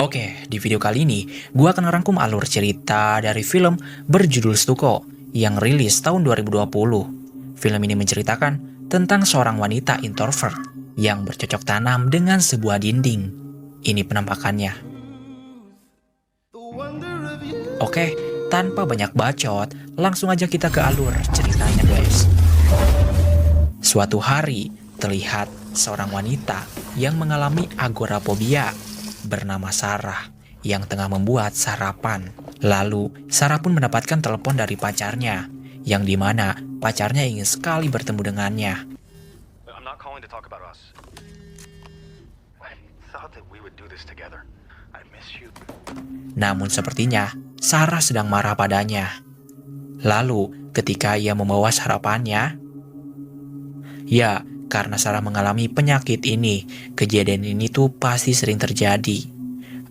Oke, di video kali ini gua akan ngerangkum alur cerita dari film berjudul Stuko yang rilis tahun 2020. Film ini menceritakan tentang seorang wanita introvert yang bercocok tanam dengan sebuah dinding. Ini penampakannya. Oke, tanpa banyak bacot, langsung aja kita ke alur ceritanya guys. Suatu hari, terlihat seorang wanita yang mengalami agorafobia bernama Sarah yang tengah membuat sarapan. Lalu, Sarah pun mendapatkan telepon dari pacarnya, yang dimana pacarnya ingin sekali bertemu dengannya. I'm not calling to talk about us. I thought that we would do this together. I miss you. Namun sepertinya, Sarah sedang marah padanya. Lalu, ketika ia membawa sarapannya, ya, karena Sarah mengalami penyakit ini, kejadian ini tuh pasti sering terjadi.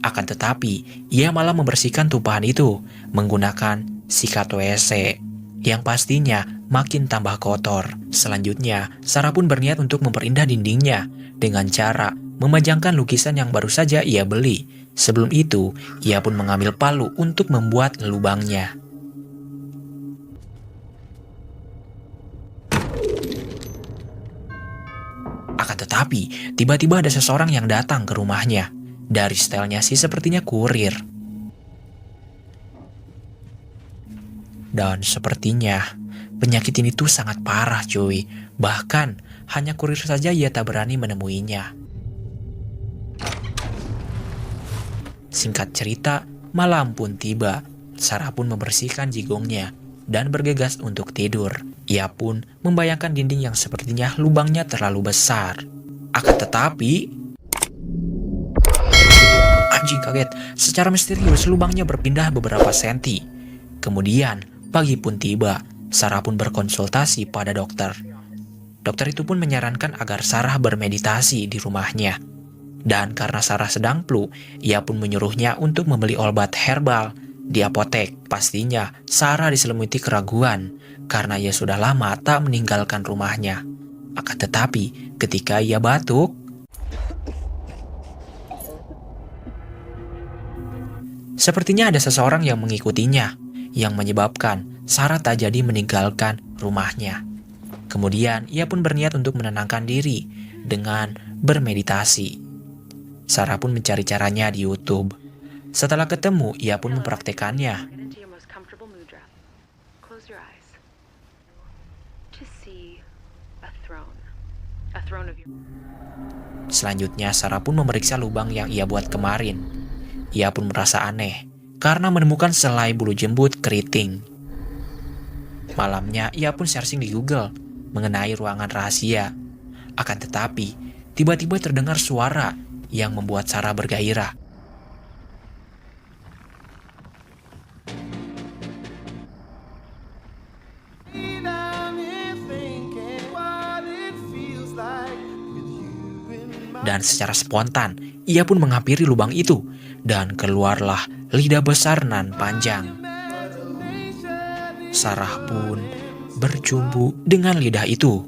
Akan tetapi, ia malah membersihkan tumpahan itu menggunakan sikat WC, yang pastinya makin tambah kotor. Selanjutnya, Sarah pun berniat untuk memperindah dindingnya dengan cara memajangkan lukisan yang baru saja ia beli. Sebelum itu, ia pun mengambil palu untuk membuat lubangnya. Akan tetapi, tiba-tiba ada seseorang yang datang ke rumahnya. Dari stylenya sih sepertinya kurir. Dan sepertinya, penyakit ini tuh sangat parah cuy. Bahkan, hanya kurir saja ia tak berani menemuinya. Singkat cerita, malam pun tiba. Sarah pun membersihkan jigongnya dan bergegas untuk tidur. Ia pun membayangkan dinding yang sepertinya lubangnya terlalu besar. Akan tetapi, anjing kaget, secara misterius lubangnya berpindah beberapa senti. Kemudian, pagi pun tiba. Sarah pun berkonsultasi pada dokter. Dokter itu pun menyarankan agar Sarah bermeditasi di rumahnya. Dan karena Sarah sedang flu, ia pun menyuruhnya untuk membeli obat herbal di apotek. Pastinya, Sarah diselimuti keraguan karena ia sudah lama tak meninggalkan rumahnya. Akan tetapi, ketika ia batuk, sepertinya ada seseorang yang mengikutinya, yang menyebabkan Sarah tak jadi meninggalkan rumahnya. Kemudian, ia pun berniat untuk menenangkan diri dengan bermeditasi. Sarah pun mencari caranya di YouTube. Setelah ketemu, ia pun mempraktekannya. Selanjutnya, Sarah pun memeriksa lubang yang ia buat kemarin. Ia pun merasa aneh karena menemukan selai bulu jembut keriting. Malamnya, ia pun searching di Google mengenai ruangan rahasia. Akan tetapi, tiba-tiba terdengar suara yang membuat Sarah bergairah. Dan secara spontan, ia pun menghampiri lubang itu, dan keluarlah lidah besar nan panjang. Sarah pun bercumbu dengan lidah itu.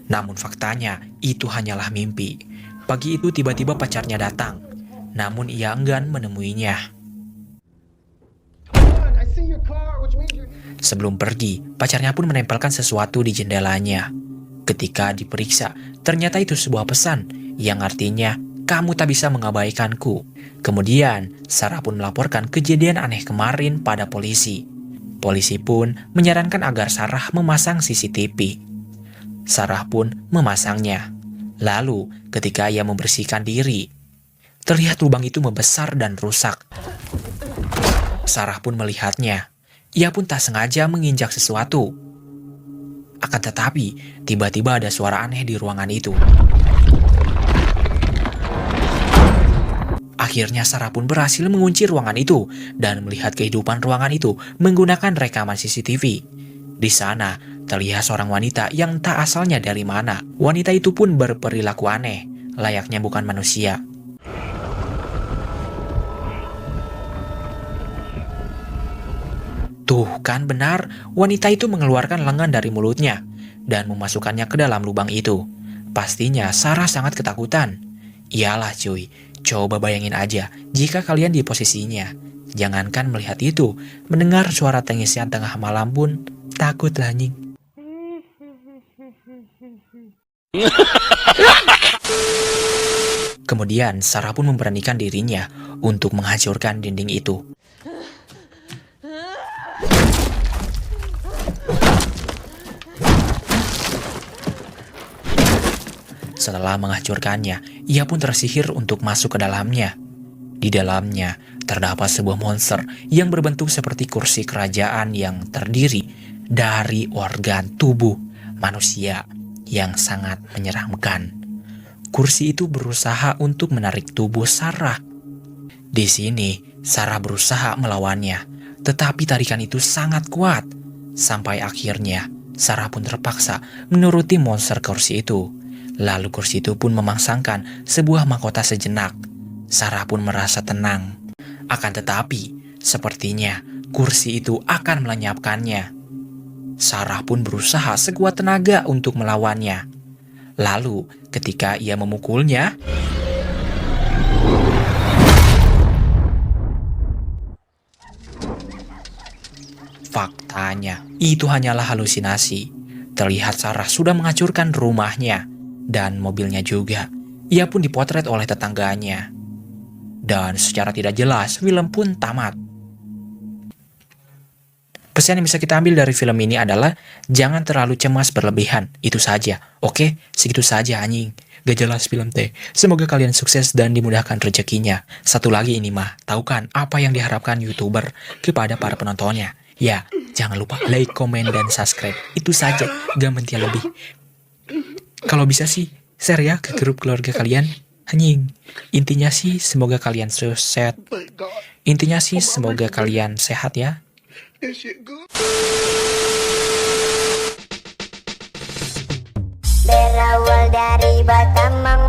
Namun faktanya, itu hanyalah mimpi. Pagi itu tiba-tiba pacarnya datang, namun ia enggan menemuinya. Sebelum pergi, pacarnya pun menempelkan sesuatu di jendelanya. Ketika diperiksa, ternyata itu sebuah pesan yang artinya, kamu tak bisa mengabaikanku. Kemudian, Sarah pun melaporkan kejadian aneh kemarin pada polisi. Polisi pun menyarankan agar Sarah memasang CCTV. Sarah pun memasangnya. Lalu, ketika ia membersihkan diri, terlihat lubang itu membesar dan rusak. Sarah pun melihatnya. Ia pun tak sengaja menginjak sesuatu. Akan tetapi, tiba-tiba ada suara aneh di ruangan itu. Akhirnya Sarah pun berhasil mengunci ruangan itu dan melihat kehidupan ruangan itu menggunakan rekaman CCTV. Di sana, terlihat seorang wanita yang tak asalnya dari mana. Wanita itu pun berperilaku aneh, layaknya bukan manusia. Tuh kan benar, wanita itu mengeluarkan lengan dari mulutnya. dan memasukkannya ke dalam lubang itu. Pastinya Sarah sangat ketakutan. Iyalah cuy, coba bayangin aja jika kalian di posisinya. Jangankan melihat itu, mendengar suara tangisan tengah malam pun takut lah anjing. Kemudian Sarah pun memberanikan dirinya untuk menghancurkan dinding itu. Setelah menghancurkannya, ia pun tersihir untuk masuk ke dalamnya. Di dalamnya terdapat sebuah monster yang berbentuk seperti kursi kerajaan yang terdiri dari organ tubuh manusia yang sangat menyeramkan. Kursi itu berusaha untuk menarik tubuh Sarah. Di sini, Sarah berusaha melawannya, tetapi tarikan itu sangat kuat. Sampai akhirnya, Sarah pun terpaksa menuruti monster kursi itu. Lalu kursi itu pun memangsangkan sebuah mahkota sejenak. Sarah pun merasa tenang. Akan tetapi, sepertinya kursi itu akan melenyapkannya. Sarah pun berusaha sekuat tenaga untuk melawannya. Lalu, ketika ia memukulnya, faktanya itu hanyalah halusinasi. Terlihat Sarah sudah menghancurkan rumahnya dan mobilnya juga. Ia pun dipotret oleh tetangganya. Dan secara tidak jelas, film pun tamat. Pesan yang bisa kita ambil dari film ini adalah jangan terlalu cemas berlebihan, itu saja. Oke, segitu saja anjing. Gak jelas film teh. Semoga kalian sukses dan dimudahkan rezekinya. Satu lagi ini mah, tahu kan apa yang diharapkan YouTuber kepada para penontonnya? Ya, jangan lupa like, komen, dan subscribe. Itu saja, gak mentia lebih. Kalau bisa sih, share ya ke grup keluarga kalian. Anjing. Intinya sih semoga kalian sehat. Intinya sih semoga kalian sehat ya. Berawal dari Batam Mang